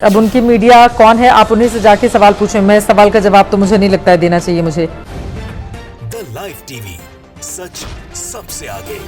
अब उनकी मीडिया कौन है, आप उन्हीं से जाके सवाल पूछें। मैं सवाल का जवाब तो मुझे नहीं लगता है देना चाहिए मुझे। द लाइव टीवी, सच सबसे आगे।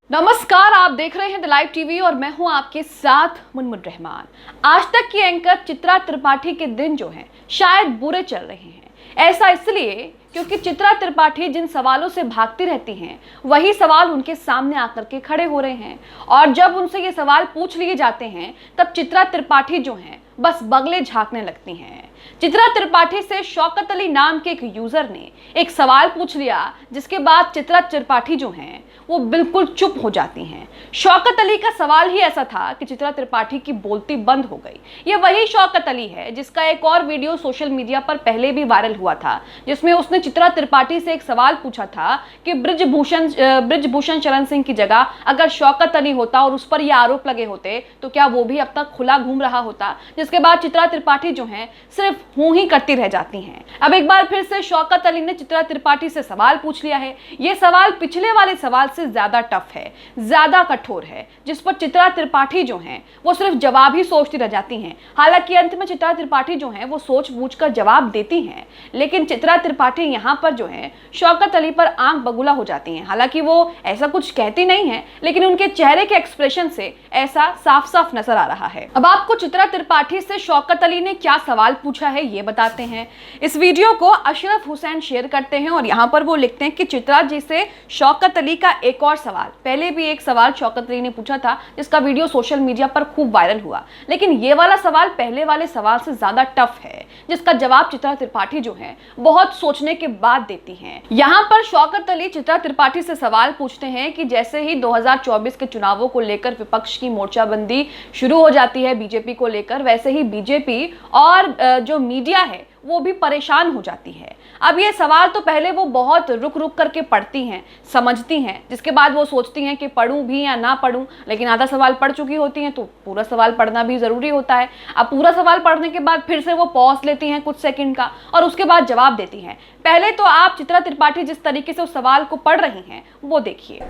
नमस्कार, आप देख रहे हैं द लाइव टीवी और मैं हूं आपके साथ मुनमुन रहमान। आज तक की एंकर चित्रा त्रिपाठी के दिन जो हैं शायद बुरे चल रहे हैं। ऐसा इसलिए क्योंकि चित्रा त्रिपाठी जिन सवालों से भागती रहती हैं वही सवाल उनके सामने आकर के खड़े हो रहे हैं, और जब उनसे ये सवाल पूछ लिए जाते हैं तब चित्रा त्रिपाठी जो हैं बस बगले झांकने लगती हैं। चित्रा त्रिपाठी से शौकत अली नाम के एक यूजर ने एक सवाल पूछ लिया, जिसके बाद चित्रा त्रिपाठी जो हैं वो बिल्कुल चुप हो जाती हैं। शौकत अली का सवाल ही ऐसा था कि चित्रा त्रिपाठी की बोलती बंद हो गई। ये वही शौकत अली है जिसका एक और वीडियो सोशल मीडिया पर पहले भी वायरल हुआ था, जिसमें उसने चित्रा त्रिपाठी से एक सवाल पूछा था कि ब्रिजभूषण शरण सिंह की जगह अगर शौकत अली होता और उस पर यह आरोप लगे होते तो क्या वो भी अब तक खुला घूम रहा होता। जिसके बाद चित्रा त्रिपाठी जो है सिर्फ हूं ही करती रह जाती हैं। अब एक बार फिर से शौकत अली ने चित्रा त्रिपाठी से सवाल पूछ लिया है। ये सवाल पिछले वाले सवाल से ज्यादा टफ है, ज्यादा कठोर है, जिस पर चित्रा त्रिपाठी जो हैं वो सिर्फ जवाब ही सोचती रह जाती हैं। हालांकि अंत में चित्रा त्रिपाठी जो हैं वो सोच बूझ कर जवाब देती हैं, लेकिन चित्रा त्रिपाठी यहाँ पर जो है शौकत अली पर आंख बगुला हो जाती हैं। हालांकि वो ऐसा कुछ कहती नहीं है, लेकिन उनके चेहरे के एक्सप्रेशन से ऐसा साफ साफ नजर आ रहा है। अब आपको चित्रा त्रिपाठी से शौकत अली ने क्या सवाल पूछा है ये बताते हैं। इस वीडियो को अशरफ हुसैन शेयर करते हैं और यहाँ पर वो लिखते हैं कि चित्रा जी से शौकत अली का एक और सवाल। पहले भी एक सवाल शौकत अली ने पूछा था जिसका वीडियो सोशल मीडिया पर खूब वायरल हुआ, लेकिन ये वाला सवाल पहले वाले सवाल से ज्यादा टफ है, जिसका जवाब चित्रा त्रिपाठी जो है बहुत सोचने के बाद देती हैं। यहाँ पर शौकत अली चित्रा त्रिपाठी से सवाल पूछते हैं कि जैसे ही 2024 के चुनावों को लेकर विपक्ष की मोर्चाबंदी शुरू हो जाती है बीजेपी को लेकर, वैसे ही बीजेपी और जो मीडिया है वो भी परेशान हो जाती है। अब ये सवाल तो पहले वो बहुत रुक रुक करके पढ़ती हैं, समझती हैं, जिसके बाद वो सोचती हैं कि पढ़ूं भी या ना पढ़ूं, लेकिन आधा सवाल पढ़ चुकी होती हैं तो पूरा सवाल पढ़ना भी ज़रूरी होता है। अब पूरा सवाल पढ़ने के बाद फिर से वो पॉज लेती हैं कुछ सेकंड का और उसके बाद जवाब देती हैं। पहले तो आप चित्रा त्रिपाठी जिस तरीके से उस सवाल को पढ़ रही हैं वो देखिए।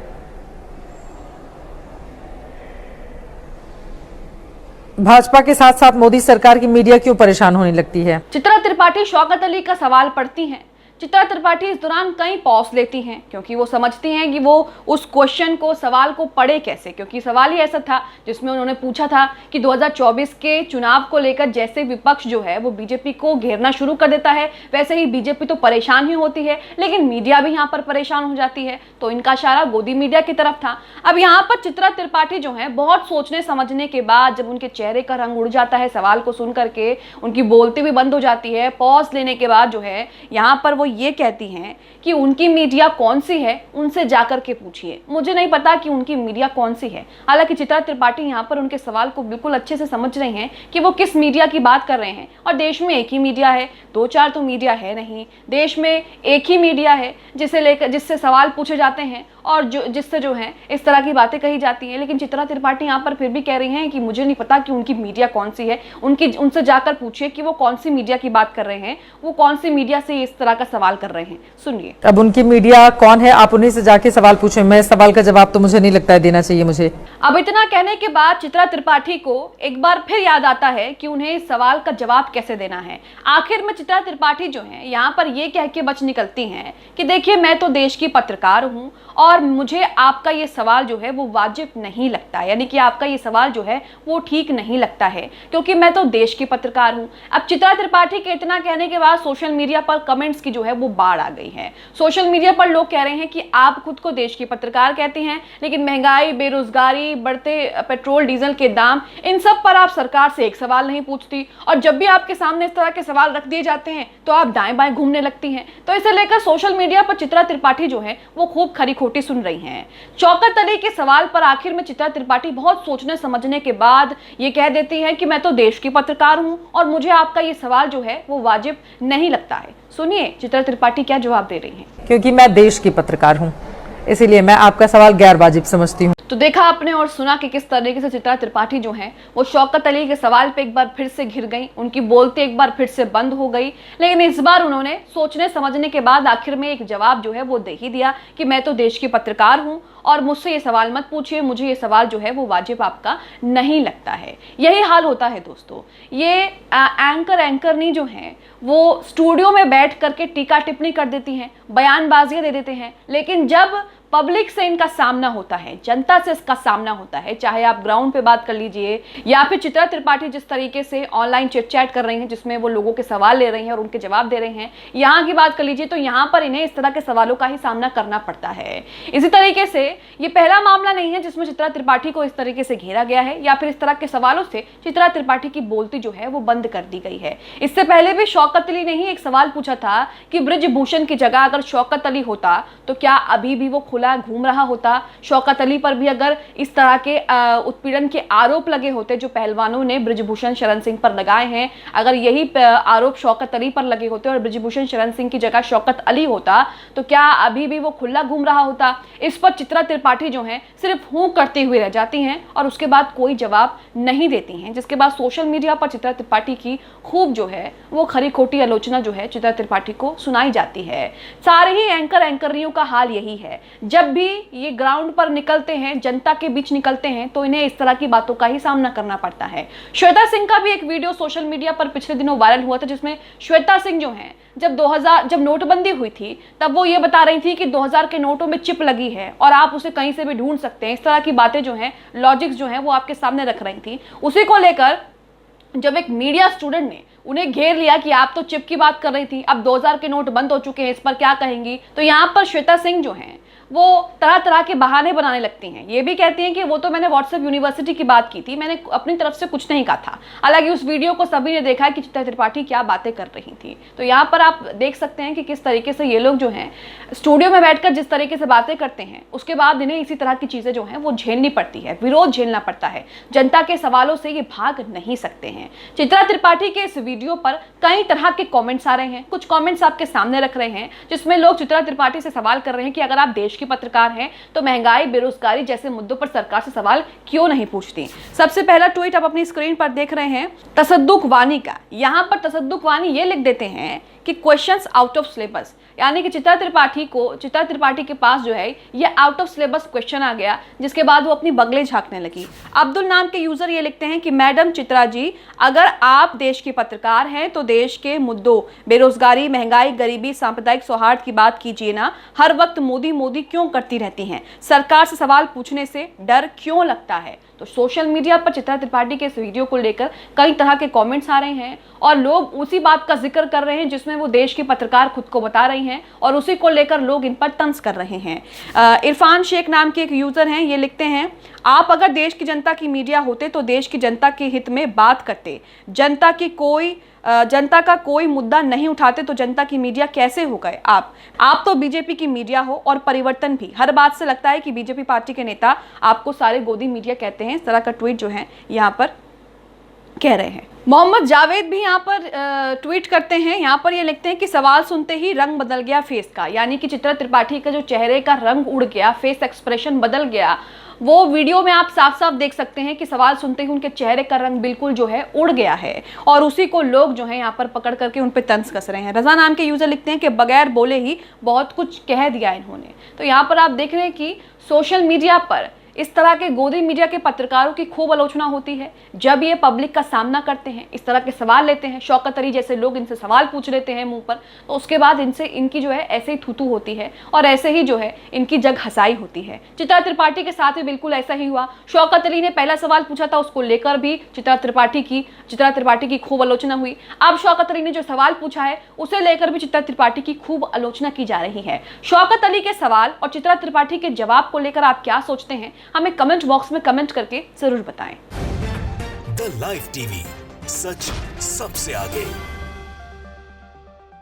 भाजपा के साथ साथ मोदी सरकार की मीडिया क्यों परेशान होने लगती है? चित्रा त्रिपाठी शौकत अली का सवाल पढ़ती हैं। चित्रा त्रिपाठी इस दौरान कई पॉज लेती हैं क्योंकि वो समझती हैं कि वो उस क्वेश्चन को, सवाल को पढ़े कैसे, क्योंकि सवाल ही ऐसा था जिसमें उन्होंने पूछा था कि 2024 के चुनाव को लेकर जैसे विपक्ष जो है वो बीजेपी को घेरना शुरू कर देता है, वैसे ही बीजेपी तो परेशान ही होती है, लेकिन मीडिया भी यहाँ पर परेशान हो जाती है। तो इनका इशारा गोदी मीडिया की तरफ था। अब यहाँ पर चित्रा त्रिपाठी जो है बहुत सोचने समझने के बाद जब उनके चेहरे का रंग उड़ जाता है सवाल को सुन करके, उनकी बोलती भी बंद हो जाती है, पॉज लेने के बाद जो है यहाँ पर वो ये कहती हैं कि उनकी मीडिया कौन सी है उनसे जाकर के पूछिए। मुझे नहीं पता कि उनकी मीडिया कौन सी है। हालांकि चित्रा त्रिपाठी यहाँ पर उनके सवाल को बिल्कुल अच्छे से समझ रही हैं कि वो किस मीडिया की बात कर रहे हैं, और देश में एक ही मीडिया है, दो चार तो मीडिया है नहीं, देश में एक ही मीडिया है जिससे सवाल पूछे जाते हैं और जिससे जो है इस तरह की बातें कही जाती हैं। लेकिन चित्रा त्रिपाठी यहाँ पर फिर भी कह रही हैं कि मुझे नहीं पता कि उनकी मीडिया कौन सी है, उनसे जाकर पूछिए कि वो कौन सी मीडिया की बात कर रहे हैं, वो कौन सी मीडिया से इस तरह का सवाल कर रहे हैं। सुनिए। अब उनकी मीडिया कौन है, आप उन्हीं से जाके सवाल पूछें। मैं सवाल का जवाब तो मुझे नहीं लगता है देना चाहिए मुझे। अब इतना कहने के बाद चित्रा त्रिपाठी को एक बार फिर याद आता है कि उन्हें इस सवाल का जवाब कैसे देना है। आखिर में चित्रा त्रिपाठी जो है यहाँ पर ये कह के बच निकलती हैं कि देखिए, मैं तो देश की पत्रकार हूँ और मुझे आपका ये सवाल जो है वो वाजिब नहीं लगता, यानी कि आपका ये सवाल जो है वो ठीक नहीं लगता है, क्योंकि मैं तो देश की पत्रकार हूँ। अब चित्रा त्रिपाठी के इतना कहने के बाद सोशल मीडिया पर कमेंट्स की जो है वो बाढ़ आ गई है। सोशल मीडिया पर लोग कह रहे हैं कि आप खुद को देश की पत्रकार कहते हैं, लेकिन महंगाई, बेरोजगारी, बढ़ते पेट्रोल डीजल के दाम, इन सब पर आप सरकार से एक सवाल नहीं पूछती, और जब भी आपके सामने इस तरह के सवाल रख दिए जाते हैं तो आप दाएं बाएं घूमने लगती हैं। तो इसे लेकर सोशल मीडिया पर चित्रा त्रिपाठी जो है वो खूब खरी खोटी सुन रही हैं। शौकत अली के सवाल पर आखिर में चित्रा त्रिपाठी बहुत सोचने समझने के बाद ये कह देती है कि मैं तो देश की पत्रकार हूं और मुझे आपका ये सवाल जो है वो वाजिब नहीं लगता है। सुनिए चित्रा त्रिपाठी क्या जवाब दे रही हैं। क्योंकि मैं देश की पत्रकार हूँ, इसीलिए मैं आपका सवाल गैर वाजिब समझती हूँ। तो देखा आपने और सुना कि किस तरीके से चित्रा त्रिपाठी जो हैं वो शौकत अली के सवाल पे एक बार फिर से घिर गई, उनकी बोलती एक बार फिर से बंद हो गई। लेकिन इस बार उन्होंने सोचने समझने के बाद आखिर में एक जवाब जो है वो दे ही दिया कि मैं तो देश की पत्रकार हूं और मुझसे ये सवाल मत पूछिए, मुझे ये सवाल जो है वो वाजिब आपका नहीं लगता है। यही हाल होता है दोस्तों। ये एंकरनी जो हैं वो स्टूडियो में बैठ करके टीका टिप्पणी कर देती हैं, बयानबाजियां दे देते हैं, लेकिन जब पब्लिक से इनका सामना होता है, जनता से इसका सामना होता है, चाहे आप ग्राउंड पे बात कर लीजिए या फिर चित्रा त्रिपाठी जिस तरीके से ऑनलाइन चिट चैट कर रही हैं जिसमें वो लोगों के सवाल ले रही हैं और उनके जवाब दे रहे हैं, यहाँ की बात कर लीजिए तो यहाँ पर इन्हें इस तरह के सवालों का ही सामना करना पड़ता है। इसी तरीके से ये पहला मामला नहीं है जिसमें चित्रा त्रिपाठी को इस तरीके से घेरा गया है या फिर इस तरह के सवालों से चित्रा त्रिपाठी की बोलती जो है वो बंद कर दी गई है। इससे पहले भी शौकत अली ने ही एक सवाल पूछा था कि ब्रिजभूषण की जगह अगर शौकत अली होता तो क्या अभी भी वो खुला घूम रहा होता? शौकत अली पर भी अगर इस तरह के उत्पीड़न के आरोप लगे होते जो पहलवानों ने ब्रिजभूषण शरण सिंह पर लगाए हैं, अगर यही आरोप शौकत अली पर लगे होते और ब्रिजभूषण शरण सिंह की जगह शौकत अली होता तो क्या अभी भी वो खुला घूम रहा होता? इस पर चित्रा त्रिपाठी जो है सिर्फ हूं करते हुए रह जाती हैं और उसके बाद कोई जवाब नहीं देती हैं, जिसके बाद सोशल मीडिया पर चित्रा त्रिपाठी की खूब जो है वो खरी खोटी आलोचना जो है चित्रा त्रिपाठी को सुनाई जाती है। सारे ही एंकरियों का हाल यही है, जब भी ये ग्राउंड पर निकलते हैं, जनता के बीच निकलते हैं तो इन्हें इस तरह की बातों का ही सामना करना पड़ता है। श्वेता सिंह का भी एक वीडियो सोशल मीडिया पर पिछले दिनों वायरल हुआ था जिसमें श्वेता सिंह जो हैं जब नोटबंदी हुई थी तब वो ये बता रही थी कि 2000 के नोटों में चिप लगी है और आप उसे कहीं से भी ढूंढ सकते हैं। इस तरह की बातें जो हैं, लॉजिक्स जो हैं वो आपके सामने रख रही थी। उसी को लेकर जब एक मीडिया स्टूडेंट ने उन्हें घेर लिया कि आप तो चिप की बात कर रही थी, अब 2000 के नोट बंद हो चुके हैं, इस पर क्या कहेंगी? तो यहाँ पर श्वेता सिंह जो हैं वो तरह तरह के बहाने बनाने लगती हैं। ये भी कहती हैं कि वो तो मैंने व्हाट्सएप यूनिवर्सिटी की बात की थी, मैंने अपनी तरफ से कुछ नहीं कहा था। हालांकि उस वीडियो को सभी ने देखा है कि चित्रा त्रिपाठी क्या बातें कर रही थी। तो यहाँ पर आप देख सकते हैं कि किस तरीके से ये लोग जो हैं स्टूडियो में बैठकर जिस तरीके से बातें करते हैं उसके बाद इन्हें इसी तरह की चीजें जो हैं वो झेलनी पड़ती है, विरोध झेलना पड़ता है। जनता के सवालों से ये भाग नहीं सकते हैं। चित्रा त्रिपाठी के इस वीडियो पर कई तरह के कॉमेंट्स आ रहे हैं। कुछ कॉमेंट्स आपके सामने रख रहे हैं जिसमें लोग चित्रा त्रिपाठी से सवाल कर रहे हैं कि अगर आप देश की पत्रकार हैं तो महंगाई, बेरोजगारी जैसे मुद्दों पर सरकार से सवाल क्यों नहीं पूछती। सबसे पहला ट्वीट आप अपनी स्क्रीन पर देख रहे हैं तसद्दुक वानी का। यहां पर तसद्दुक वानी ये लिख देते हैं कि क्वेश्चंस आउट ऑफ सिलेबस, यानी कि चित्रा त्रिपाठी के पास जो है ये आउट ऑफ सिलेबस क्वेश्चन आ गया, जिसके बाद वो अपनी बगले झांकने लगी। अब्दुल नाम के यूजर ये लिखते हैं कि मैडम चित्रा जी, अगर आप देश की पत्रकार हैं तो देश के मुद्दों बेरोजगारी, महंगाई, गरीबी, सांप्रदायिक सौहार्द की बात कीजिए ना। हर वक्त मोदी मोदी क्यों करती रहती हैं? सरकार से सवाल पूछने से डर क्यों लगता है? तो सोशल मीडिया पर चित्रा त्रिपाठी के इस वीडियो को लेकर कई तरह के कमेंट्स आ रहे हैं और लोग उसी बात का जिक्र कर रहे हैं जिसमें वो देश की पत्रकार खुद को बता रही हैं और उसी को लेकर लोग इन पर तंज कर रहे हैं। इरफान शेख नाम के एक यूजर हैं, ये लिखते हैं आप अगर देश की जनता की मीडिया होते तो देश की जनता के हित में बात करते, जनता का कोई मुद्दा नहीं उठाते तो जनता की मीडिया कैसे हो गए आप तो बीजेपी की मीडिया हो और परिवर्तन भी। हर बात से लगता है कि बीजेपी पार्टी के नेता आपको सारे गोदी मीडिया कहते हैं। इस तरह का ट्वीट जो है यहाँ पर कह रहे हैं। मोहम्मद जावेद भी यहाँ पर ट्वीट करते हैं। यहाँ पर ये लिखते हैं कि सवाल सुनते ही रंग बदल गया फेस का, यानी कि चित्रा त्रिपाठी का जो चेहरे का रंग उड़ गया, फेस एक्सप्रेशन बदल गया। वो वीडियो में आप साफ साफ देख सकते हैं कि सवाल सुनते ही उनके चेहरे का रंग बिल्कुल जो है उड़ गया है और उसी को लोग जो है यहाँ पर पकड़ करके उन पर तंज कस रहे हैं। रजा नाम के यूजर लिखते हैं कि बगैर बोले ही बहुत कुछ कह दिया इन्होंने। तो यहाँ पर आप देख रहे हैं कि सोशल मीडिया पर इस तरह के गोदी मीडिया के पत्रकारों की खूब आलोचना होती है जब ये पब्लिक का सामना करते हैं, इस तरह के सवाल लेते हैं। शौकत अली जैसे लोग इनसे सवाल पूछ लेते हैं मुंह पर, तो उसके बाद इनकी जो है ऐसे ही थूथू होती है और ऐसे ही जो है इनकी जग हसाई होती है। चित्रा त्रिपाठी के साथ भी बिल्कुल ऐसा ही हुआ। शौकत अली ने पहला सवाल पूछा था, उसको लेकर भी चित्रा त्रिपाठी की खूब आलोचना हुई। अब शौकत अली ने जो सवाल पूछा है उसे लेकर भी चित्रा त्रिपाठी की खूब आलोचना की जा रही है। शौकत अली के सवाल और चित्रा त्रिपाठी के जवाब को लेकर आप क्या सोचते हैं, हमें कमेंट बॉक्स में कमेंट करके जरूर बताएं। द लाइव टीवी, सच सबसे आगे।